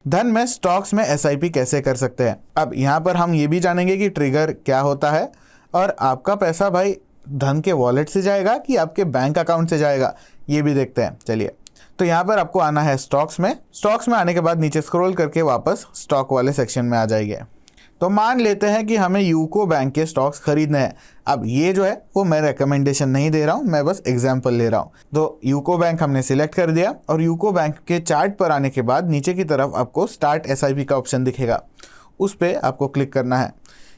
धन में स्टॉक्स में एसआईपी कैसे कर सकते हैं। अब यहाँ पर हम ये भी जानेंगे कि ट्रिगर क्या होता है और आपका पैसा भाई धन के वॉलेट से जाएगा कि आपके बैंक अकाउंट से जाएगा, ये भी देखते हैं। चलिए, तो यहाँ पर आपको आना है स्टॉक्स में आने के बाद नीचे स्क्रॉल करके वापस स्टॉक वाले सेक्शन में आ जाइए। तो मान लेते हैं कि हमें यूको बैंक के स्टॉक्स खरीदने हैं। अब ये जो है वो मैं रिकमेंडेशन नहीं दे रहा हूँ, मैं बस एग्जांपल ले रहा हूँ। तो यूको बैंक हमने सिलेक्ट कर दिया और यूको बैंक के चार्ट पर आने के बाद नीचे की तरफ आपको स्टार्ट एसआईपी का ऑप्शन दिखेगा, उस पर आपको क्लिक करना है।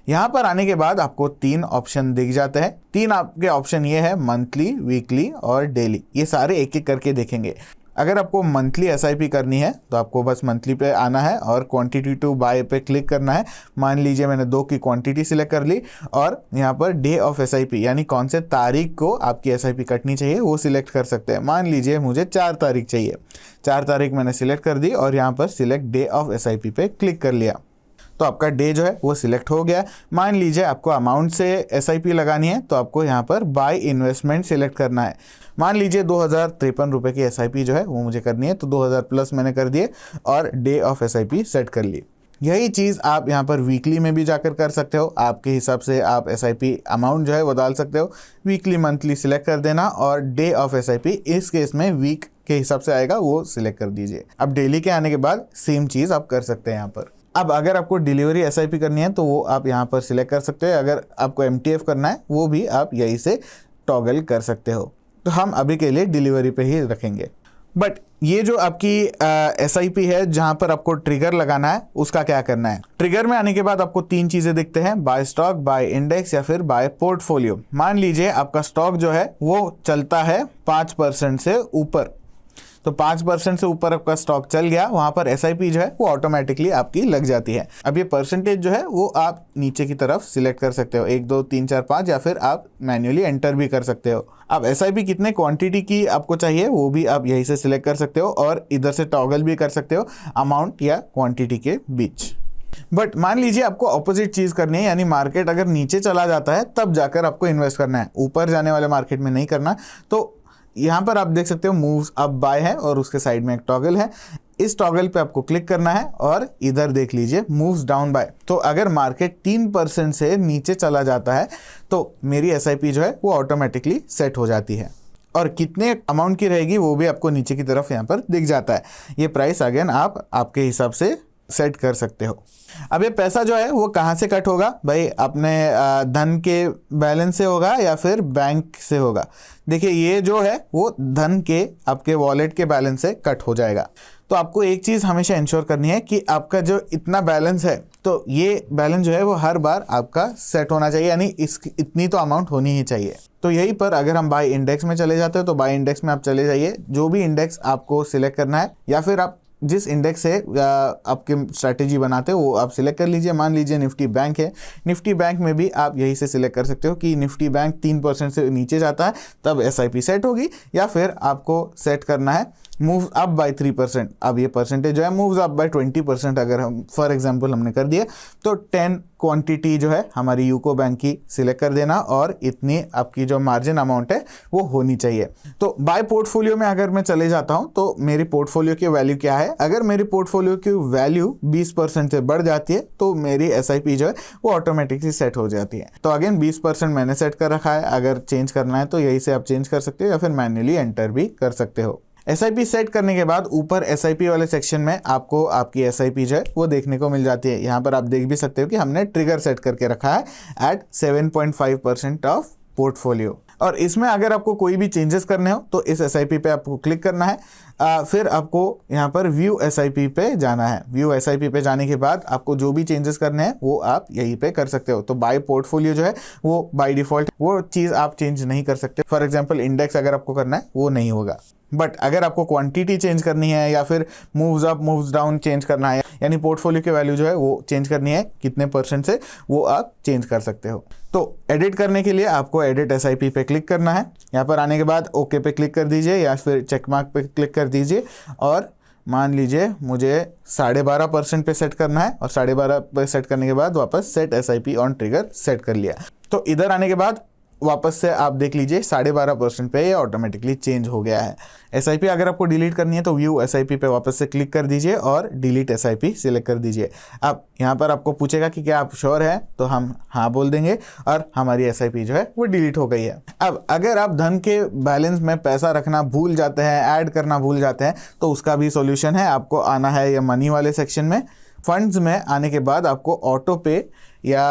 यहाँ पर आने के बाद आपको 3 ऑप्शन दिख जाते हैं। 3 आपके ऑप्शन ये है मंथली, वीकली और डेली। ये सारे एक एक करके देखेंगे। अगर आपको मंथली एसआईपी करनी है तो आपको बस मंथली पे आना है और क्वांटिटी टू बाय पे क्लिक करना है। मान लीजिए मैंने 2 की क्वांटिटी सिलेक्ट कर ली और यहाँ पर डे ऑफ एसआईपी यानी कौन से तारीख को आपकी एसआईपी कटनी चाहिए वो सिलेक्ट कर सकते हैं। मान लीजिए मुझे 4 तारीख चाहिए, 4 तारीख मैंने सिलेक्ट कर दी और यहाँ पर सिलेक्ट डे ऑफ एसआईपी पे क्लिक कर लिया तो आपका डे जो है वो सिलेक्ट हो गया। मान लीजिए आपको अमाउंट से एसआईपी लगानी है तो आपको यहाँ पर बाय इन्वेस्टमेंट सिलेक्ट करना है। मान लीजिए 2053 रुपये की एसआईपी जो है वो मुझे करनी है तो 2000 प्लस मैंने कर दिए और डे ऑफ एसआईपी सेट कर ली। यही चीज़ आप यहाँ पर वीकली में भी जाकर कर सकते हो। आपके हिसाब से आप एसआईपी अमाउंट जो है वो डाल सकते हो। वीकली, मंथली सिलेक्ट कर देना और डे ऑफ एसआईपी इस केस में वीक के हिसाब से आएगा वो सिलेक्ट कर दीजिए। अब डेली के आने के बाद सेम चीज़ आप कर सकते हैं यहाँ पर। अब अगर आपको डिलीवरी एसआईपी करनी है तो वो आप यहाँ पर सिलेक्ट कर सकते हैं। अगर आपको एमटीएफ करना है वो भी आप यहीं से टॉगल कर सकते हो। तो हम अभी के लिए डिलीवरी पे ही रखेंगे। बट ये जो आपकी एसआईपी है जहां पर आपको ट्रिगर लगाना है उसका क्या करना है। ट्रिगर में आने के बाद आपको 3 चीजें दिखते हैं, बाय स्टॉक, बाय इंडेक्स या फिर बाय पोर्टफोलियो। मान लीजिए आपका स्टॉक जो है वो चलता है 5% से ऊपर, तो 5% से ऊपर आपका स्टॉक चल गया, वहां पर एसआईपी जो है वो ऑटोमेटिकली आपकी लग जाती है। अब ये परसेंटेज जो है वो आप नीचे की तरफ सिलेक्ट कर सकते हो, 1 2 3 4 5, या फिर आप मैन्युअली एंटर भी कर सकते हो। अब एसआईपी कितने क्वांटिटी की आपको चाहिए वो भी आप यहीं से सिलेक्ट कर सकते हो और इधर से टॉगल भी कर सकते हो अमाउंट या क्वांटिटी के बीच। बट मान लीजिए आपको ऑपोजिट चीज करनी है, यानी मार्केट अगर नीचे चला जाता है तब जाकर आपको इन्वेस्ट करना है, ऊपर जाने वाले मार्केट में नहीं करना। तो यहाँ पर आप देख सकते हो मूव्स अप बाय है और उसके साइड में एक टॉगल है। इस टॉगल पे आपको क्लिक करना है और इधर देख लीजिए मूव्स डाउन बाय। तो अगर मार्केट 3% से नीचे चला जाता है तो मेरी एसआईपी जो है वो ऑटोमेटिकली सेट हो जाती है और कितने अमाउंट की रहेगी वो भी आपको नीचे की तरफ यहाँ पर दिख जाता है। ये प्राइस अगेन आप आपके हिसाब से सेट कर सकते हो। अब ये पैसा जो है वो कहाँ से कट होगा भाई, अपने धन के बैलेंस से होगा या फिर बैंक से होगा। देखिए ये जो है वो धन के आपके वॉलेट के बैलेंस से कट हो जाएगा। तो आपको एक चीज़ हमेशा इंश्योर करनी है कि आपका जो इतना बैलेंस है तो ये बैलेंस जो है वो हर बार आपका सेट होना चाहिए, यानी इतनी तो अमाउंट होनी ही चाहिए। तो यहीं पर अगर हम बाय इंडेक्स में चले जाते हो तो बाय इंडेक्स में आप चले जाइए, जो भी इंडेक्स आपको सिलेक्ट करना है या फिर आप जिस इंडेक्स से आपकी स्ट्रैटेजी बनाते हो वो आप सिलेक्ट कर लीजिए। मान लीजिए निफ्टी बैंक है, निफ्टी बैंक में भी आप यही से सिलेक्ट कर सकते हो कि निफ्टी बैंक 3% से नीचे जाता है तब एसआईपी सेट होगी, या फिर आपको सेट करना है मूव अप बाय 3%। अब ये परसेंटेज जो है मूव्स अप बाय 20% अगर हम फॉर एग्जांपल हमने कर दिया तो 10 क्वांटिटी जो है हमारी यूको बैंक की सिलेक्ट कर देना और इतनी आपकी जो मार्जिन अमाउंट है वो होनी चाहिए। तो बाय पोर्टफोलियो में अगर मैं चले जाता हूं तो मेरी पोर्टफोलियो की वैल्यू क्या है, अगर मेरी पोर्टफोलियो की वैल्यू 20% से बढ़ जाती है तो मेरी एसआईपी जो है वो ऑटोमेटिकली सेट हो जाती है। तो अगेन 20% मैंने सेट कर रखा है, अगर चेंज करना है तो यही से आप चेंज कर सकते हो या फिर मैन्युअली एंटर भी कर सकते हो। एसआईपी सेट करने के बाद ऊपर एसआईपी वाले सेक्शन में आपको आपकी एसआईपी जो है वो देखने को मिल जाती है। यहाँ पर आप देख भी सकते हो कि हमने ट्रिगर सेट करके रखा है एट 7.5% ऑफ पोर्टफोलियो। और इसमें अगर आपको कोई भी चेंजेस करने हो तो इस एसआईपी पे आपको क्लिक करना है, फिर आपको यहाँ पर व्यू एसआईपी पे जाना है। व्यू एसआईपी पे जाने के बाद आपको जो भी चेंजेस करने हैं वो आप यहीं पे कर सकते हो। तो बाय पोर्टफोलियो जो है वो बाय डिफॉल्ट वो चीज़ आप चेंज नहीं कर सकते। फॉर एग्जांपल इंडेक्स अगर आपको करना है वो नहीं होगा। बट अगर आपको क्वांटिटी चेंज करनी है या फिर moves up moves down change करना है, यानी पोर्टफोलियो की वैल्यू जो है वो चेंज करनी है कितने % से, वो आप चेंज कर सकते हो। तो एडिट करने के लिए आपको एडिट एसआईपी पे क्लिक करना है। यहाँ पर आने के बाद ओके पे क्लिक कर दीजिए या फिर चेक मार्क पे क्लिक कर दीजिए और मान लीजिए मुझे 12.5% पे सेट करना है और 12.5 पे सेट करने के बाद वापस set SIP on trigger set कर लिया। तो इधर आने के बाद वापस से आप देख लीजिए 12.5% पे ये ऑटोमेटिकली चेंज हो गया है। SIP अगर आपको डिलीट करनी है तो व्यू SIP पे वापस से क्लिक कर दीजिए और डिलीट SIP सिलेक्ट कर दीजिए। अब यहाँ पर आपको पूछेगा कि क्या आप श्योर हैं, तो हम हाँ बोल देंगे और हमारी SIP जो है वो डिलीट हो गई है। अब अगर आप धन के बैलेंस में पैसा रखना भूल जाते हैं, ऐड करना भूल जाते हैं, तो उसका भी सॉल्यूशन है। आपको आना है ये मनी वाले सेक्शन में। फंड्स में आने के बाद आपको ऑटो पे या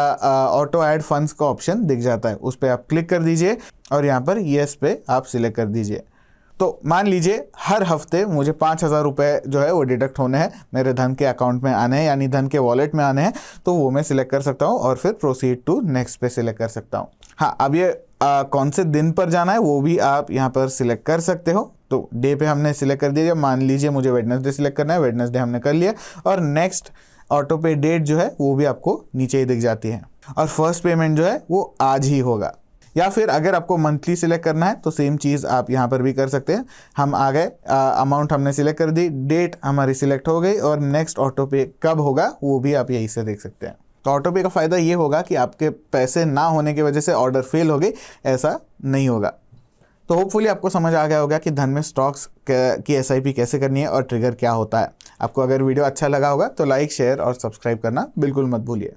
ऑटो ऐड फंड्स का ऑप्शन दिख जाता है, उस पर आप क्लिक कर दीजिए और यहाँ पर येस पे आप सिलेक्ट कर दीजिए। तो मान लीजिए हर हफ्ते मुझे 5,000 रुपये जो है वो डिडक्ट होने हैं, मेरे धन के अकाउंट में आने हैं, यानी धन के वॉलेट में आने हैं, तो वो मैं सिलेक्ट कर सकता हूँ और फिर प्रोसीड टू नेक्स्ट पे सिलेक्ट कर सकता हूँ। हाँ, अब ये कौन से दिन पर जाना है वो भी आप यहाँ पर सिलेक्ट कर सकते हो। तो डे पे हमने सिलेक्ट कर दिया, मान लीजिए मुझे वेडनेसडे सिलेक्ट करना है, वेडनेसडे हमने कर लिया और नेक्स्ट ऑटो पे डेट जो है वो भी आपको नीचे ही दिख जाती है और फर्स्ट पेमेंट जो है वो आज ही होगा। या फिर अगर आपको मंथली सिलेक्ट करना है तो सेम चीज़ आप यहाँ पर भी कर सकते हैं। हम आ गए, अमाउंट हमने सिलेक्ट कर दी, डेट हमारी सिलेक्ट हो गई और नेक्स्ट ऑटो पे कब होगा वो भी आप यहीं से देख सकते हैं। तो ऑटो पे का फ़ायदा ये होगा कि आपके पैसे ना होने की वजह से ऑर्डर फेल हो गई, ऐसा नहीं होगा। तो होपफुली आपको समझ आ गया होगा कि धन में स्टॉक्स की SIP कैसे करनी है और ट्रिगर क्या होता है। आपको अगर वीडियो अच्छा लगा होगा तो लाइक, शेयर और सब्सक्राइब करना बिल्कुल मत भूलिए।